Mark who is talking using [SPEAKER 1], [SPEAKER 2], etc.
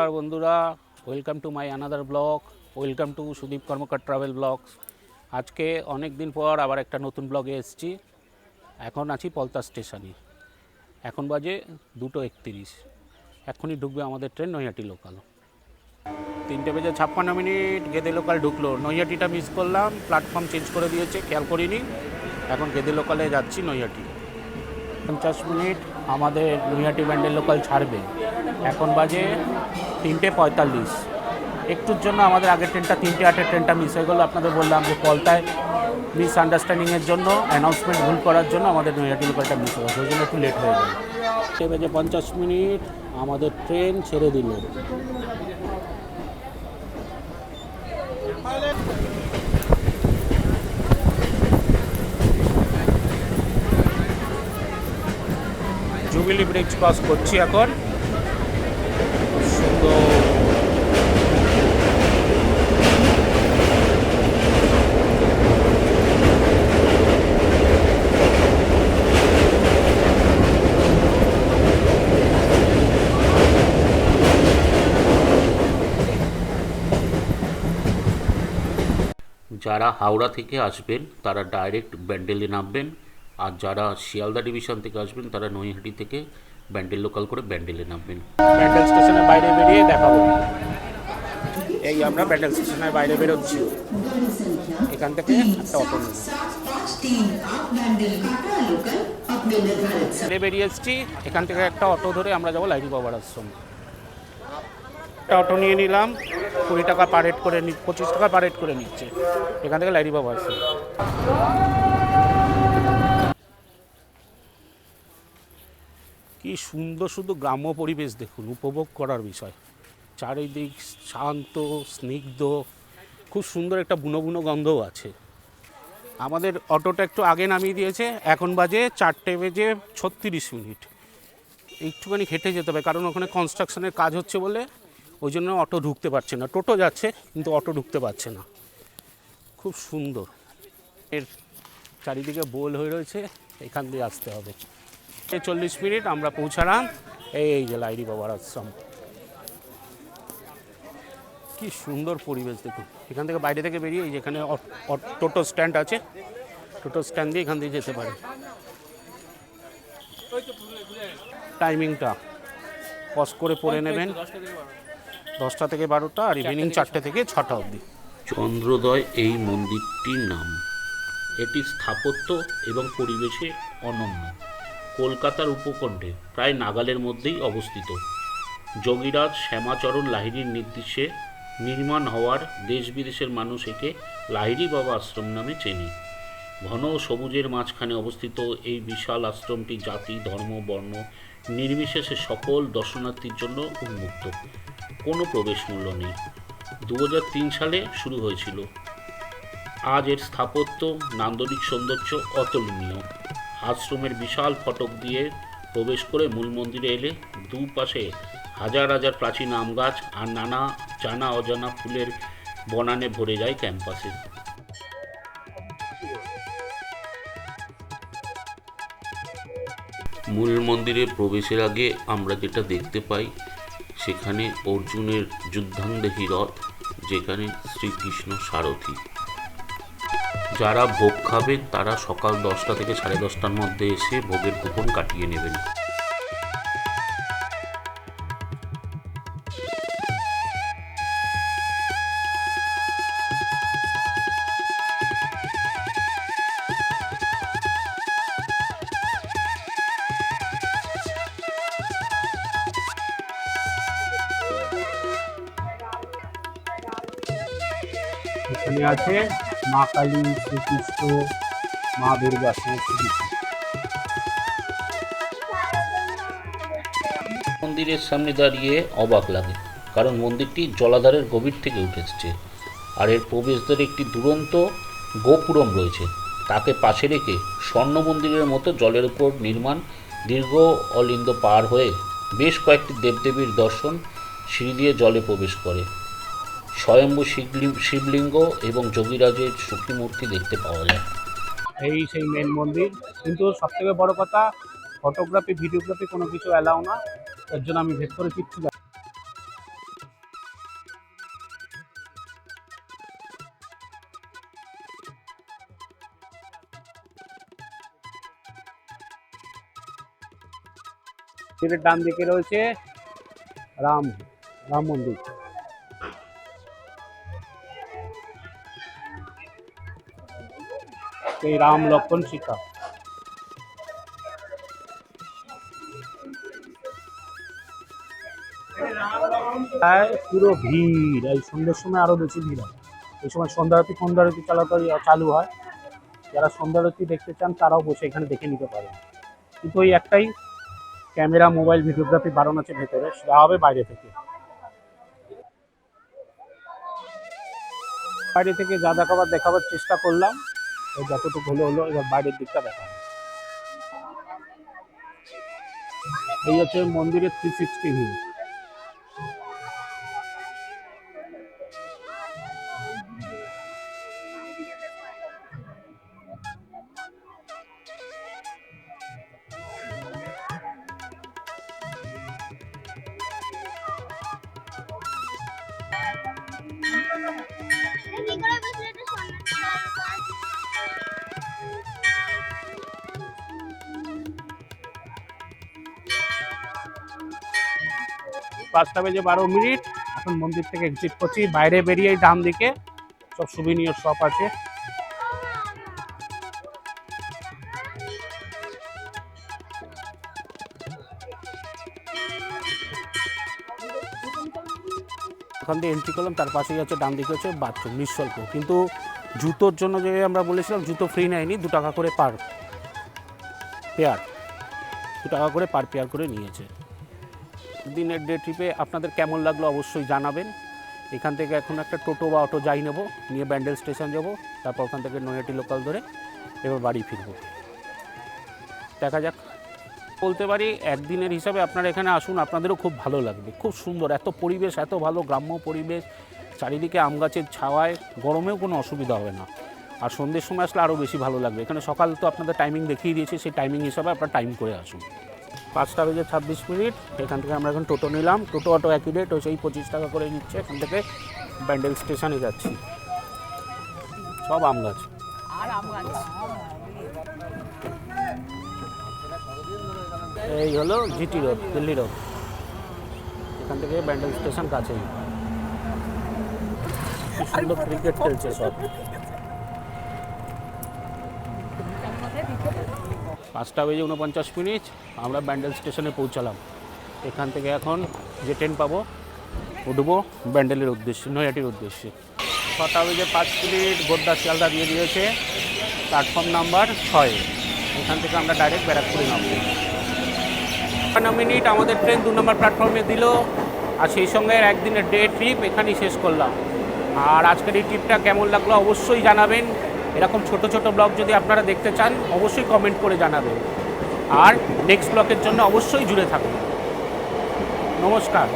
[SPEAKER 1] নমস্কার বন্ধুরা, welcome to my another blog, welcome to Sudip Karmakar travel blogs. আজকে অনেক দিন পর আবার একটা নতুন ব্লগে এসেছি। এখন আছি পলতা স্টেশনে। এখন বাজে 2:31। এখনই ঢুকবে আমাদের train Naihati local. 3:56 Gede local ঢুকলো। নৈহাটিটা মিস করলাম, প্ল্যাটফর্ম চেঞ্জ করে দিয়েছে, খেয়াল করিনি। এখন গেদে লোকালে যাচ্ছি নৈহাটি। 50 মিনিট আমাদের নৈহাটি ব্যান্ডেল লোকাল ছাড়বে। এখন বাজে 3:45। একটুর জন্য আমাদের আগের ট্রেনটা 3:08 ট্রেনটা মিস হয়ে গেলো। আপনাদের বললাম যে পলতায় মিস আন্ডারস্ট্যান্ডিংয়ের জন্য, অ্যানাউন্সমেন্ট ভুল করার জন্য আমাদের নৈহাটি লোকালটা মিস হয়ে গেছে, ওই জন্য একটু লেট হয়ে গেল। 3:50 আমাদের ট্রেন ছেড়ে দিল। জুবিলি ব্রিজ ক্রস করছি এখন। সুন্দর যারা হাওড়া থেকে আসবেন তারা ডাইরেক্ট ব্যান্ডেলে নামবেন, আর যারা শিয়ালদা ডিভিশন থেকে আসবেন তারা নৈহাটি থেকে ব্যান্ডেল লোকাল করে ব্যান্ডেলে নামবেন। ব্যান্ডেল স্টেশনের বাইরে বেরিয়ে দেখাবো। এই আমরা ব্যান্ডেল স্টেশনের বাইরে বেরোচ্ছি। এখান থেকে একটা অটো নিয়ে বেরিয়ে এসেছি। এখান থেকে একটা অটো ধরে আমরা যাবো লাইরি বাবার আশ্রম। একটা অটো নিয়ে নিলাম, 20 টাকা পার হেড করে 25 টাকা পার হেড করে নিচ্ছে এখান থেকে লাইরি বাবা আশ্রম। কি সুন্দর শুধু গ্রাম্য পরিবেশ দেখুন, উপভোগ করার বিষয়। চারিদিক শান্ত, স্নিগ্ধ, খুব সুন্দর একটা বুনো বুনো গন্ধও আছে। আমাদের অটোটা একটু আগে নামিয়ে দিয়েছে। এখন বাজে 4:36। একটুখানি হেঁটে যেতে হবে, কারণ ওখানে কনস্ট্রাকশনের কাজ হচ্ছে বলে ওই জন্য অটো ঢুকতে পারছে না। টোটো যাচ্ছে কিন্তু অটো ঢুকতে পারছে না। খুব সুন্দর, এর চারিদিকে বোল হয়ে রয়েছে, এখান দিয়ে আসতে হবে। 40 মিনিট আমরা পৌঁছালাম এই যে লাইরি বাবার আশ্রম। কি সুন্দর পরিবেশ দেখুন। এখান থেকে বাইরে থেকে বেরিয়ে এই যেখানে টোটো স্ট্যান্ড আছে, টোটো স্ট্যান্ড দিয়ে এখান দিয়ে যেতে পারে। টাইমিংটা পজ করে পড়ে নেবেন, 10টা থেকে 12টা, আর ইভিনিং 4টে থেকে 6টা অবধি। চন্দ্রোদয় এই মন্দিরটির নাম। এটি স্থাপত্য এবং পরিবেশে অনন্য। কলকাতার উপকণ্ঠে প্রায় নাগালের মধ্যেই অবস্থিত। যোগীরাজ শ্যামাচরণ লাহিড়ীর নির্দেশে নির্মাণ হওয়ার দেশ বিদেশের মানুষ একে লাহিড়ী বাবা আশ্রম নামে চেনে। ঘন সবুজের মাঝখানে অবস্থিত এই বিশাল আশ্রমটি জাতি, ধর্ম, বর্ণ নির্বিশেষে সকল দর্শনার্থীর জন্য উন্মুক্ত। কোনো প্রবেশ মূল্য নেই। 2003 সালে শুরু হয়েছিল। আজ এর স্থাপত্য, নান্দনিক সৌন্দর্য অতুলনীয়। আশ্রমের বিশাল ফটক দিয়ে প্রবেশ করে মূল মন্দিরে এলে দুপাশে হাজার হাজার প্রাচীন আম গাছ আর নানা জানা অজানা ফুলের বনানে ভরে যায় ক্যাম্পাসে। মূল মন্দিরে প্রবেশের আগে আমরা যেটা দেখতে পাই, সেখানে অর্জুনের যুদ্ধাঙ্গদেহী রথ, যেখানে শ্রীকৃষ্ণ সারথি। যারা ভোগ খাবেন তারা সকাল 10টা থেকে 10:30টার মধ্যে এসে ভোগের কুপন কাটিয়ে নেবেন। এখানে আছে মা কালী, শ্রীকৃষ্ণ, মা দুর্গা সমস্ত কিছু। মন্দিরের সামনে দাঁড়িয়ে অবাক লাগে, কারণ মন্দিরটি জলাধারের গভীর থেকে উঠে এসেছে, আর এর প্রবেশদ্বারে একটি দুরন্ত গোপুরম রয়েছে। তাকে পাশে রেখে স্বর্ণ মন্দিরের মতো জলের উপর নির্মাণ দীর্ঘ অলিন্দ পার হয়ে বেশ কয়েকটি দেবদেবীর দর্শন সিঁড়ি দিয়ে জলে প্রবেশ করে। স্বয়ম্ভু শিবলিঙ্গ এবং যোগীরাজের সুখী মূর্তি দেখতে পাওয়া যায়। এই সেই মেন মন্দির, কিন্তু সবথেকে বড় কথা ফটোগ্রাফি, ভিডিওগ্রাফি কোনো কিছু অ্যালাউ না, তার জন্য আমি ভেতরে কিচ্ছু এর ডান দিকে রয়েছে রাম রাম মন্দির। এই রাম লক্ষ্মণ সীতা। পুরো ভিড়, এই সন্ধ্যের সময় আরো বেশি ভিড় হয়। এই সময় সন্ধ্যারতি চালু হয়। যারা সন্ধ্যারতি দেখতে চান তারাও বসে এখানে দেখে নিতে পারেন। কিন্তু ওই একটাই, ক্যামেরা মোবাইল ভিডিওগ্রাফি বারণ আছে ভেতরে, সেটা হবে বাইরে থেকে। বাইরে থেকে যা দেখাবার চেষ্টা করলাম, যতটুকু হলো এবার বাইরের দিকটা দেখাবো। এই হচ্ছে মন্দিরের 360 ভিউ। পাঁচটা বেজে 12 মিনিট, এখন মন্দির থেকে এক্সিট করছি। বাইরে বেরিয়ে ডান দিকে সব সুভিনিয়র শপ আছে। ওখান দিয়ে এন্ট্রি করলাম, তার পাশেই আছে ডান দিকে হচ্ছে বাথরুম নিঃশুল্ক। কিন্তু জুতোর জন্য যে আমরা বলেছিলাম জুতো ফ্রি নেয়নি, 2 টাকা করে পার পেয়ার, 2 টাকা করে পার পেয়ার করে নিয়েছে। দিনের ডে ট্রিপে আপনাদের কেমন লাগলো অবশ্যই জানাবেন। এখান থেকে এখন একটা টোটো বা অটো যাই নেবো, নিয়ে ব্যান্ডেল স্টেশন যাব, তারপর ওখান থেকে নৈহাটি লোকাল ধরে এবার বাড়ি ফিরবো। দেখা যাক। বলতে পারি একদিনের হিসাবে আপনারা এখানে আসুন, আপনাদেরও খুব ভালো লাগবে। খুব সুন্দর, এত পরিবেশ, এত ভালো গ্রাম্য পরিবেশ, চারিদিকে আম গাছের ছাওয়ায়, গরমেও কোনো অসুবিধা হবে না। আর সন্ধ্যের সময় আসলে আরও বেশি ভালো লাগবে। এখানে সকাল তো আপনাদের টাইমিং দেখিয়ে দিয়েছি, সেই টাইমিং হিসাবে আপনারা টাইম করে আসুন। 5টা বেজে 26 মিনিট, এখান থেকে আমরা এখন টোটো নিলাম। টোটো অটো একই রেট, ওই সেই 25 টাকা করে নিচ্ছে। এখান থেকে ব্যান্ডেল স্টেশনে যাচ্ছি। সব আম গাছ। এই হলো জিটি রোড, দিল্লি রোড। এখান থেকে ব্যান্ডেল স্টেশন কাছেই। সুন্দর ক্রিকেট খেলছে সব। 5টা বেজে 49 মিনিট, আমরা ব্যান্ডেল স্টেশনে পৌঁছালাম। এখান থেকে এখন যে ট্রেন পাবো উঠবো ব্যান্ডেলের উদ্দেশ্যে, নৈহাটির উদ্দেশ্যে। 6টা বেজে 5 মিনিট, গোদ্দা শিয়ালদা দিয়ে দিয়েছে প্ল্যাটফর্ম নাম্বার 6। এখান থেকে আমরা ডাইরেক্ট ব্যারাকপুরে নামবো। 9 মিনিট আমাদের ট্রেন 2 নম্বর প্ল্যাটফর্মে দিল। আর সেই সঙ্গে একদিনের ডে ট্রিপ এখানেই শেষ করলাম। আর আজকের এই ট্রিপটা কেমন লাগলো অবশ্যই জানাবেন। এরকম ছোট ছোট ব্লগ যদি আপনারা দেখতে চান অবশ্যই কমেন্ট করে জানাবেন। আর নেক্সট ব্লগের জন্য অবশ্যই জুড়ে থাকুন। নমস্কার।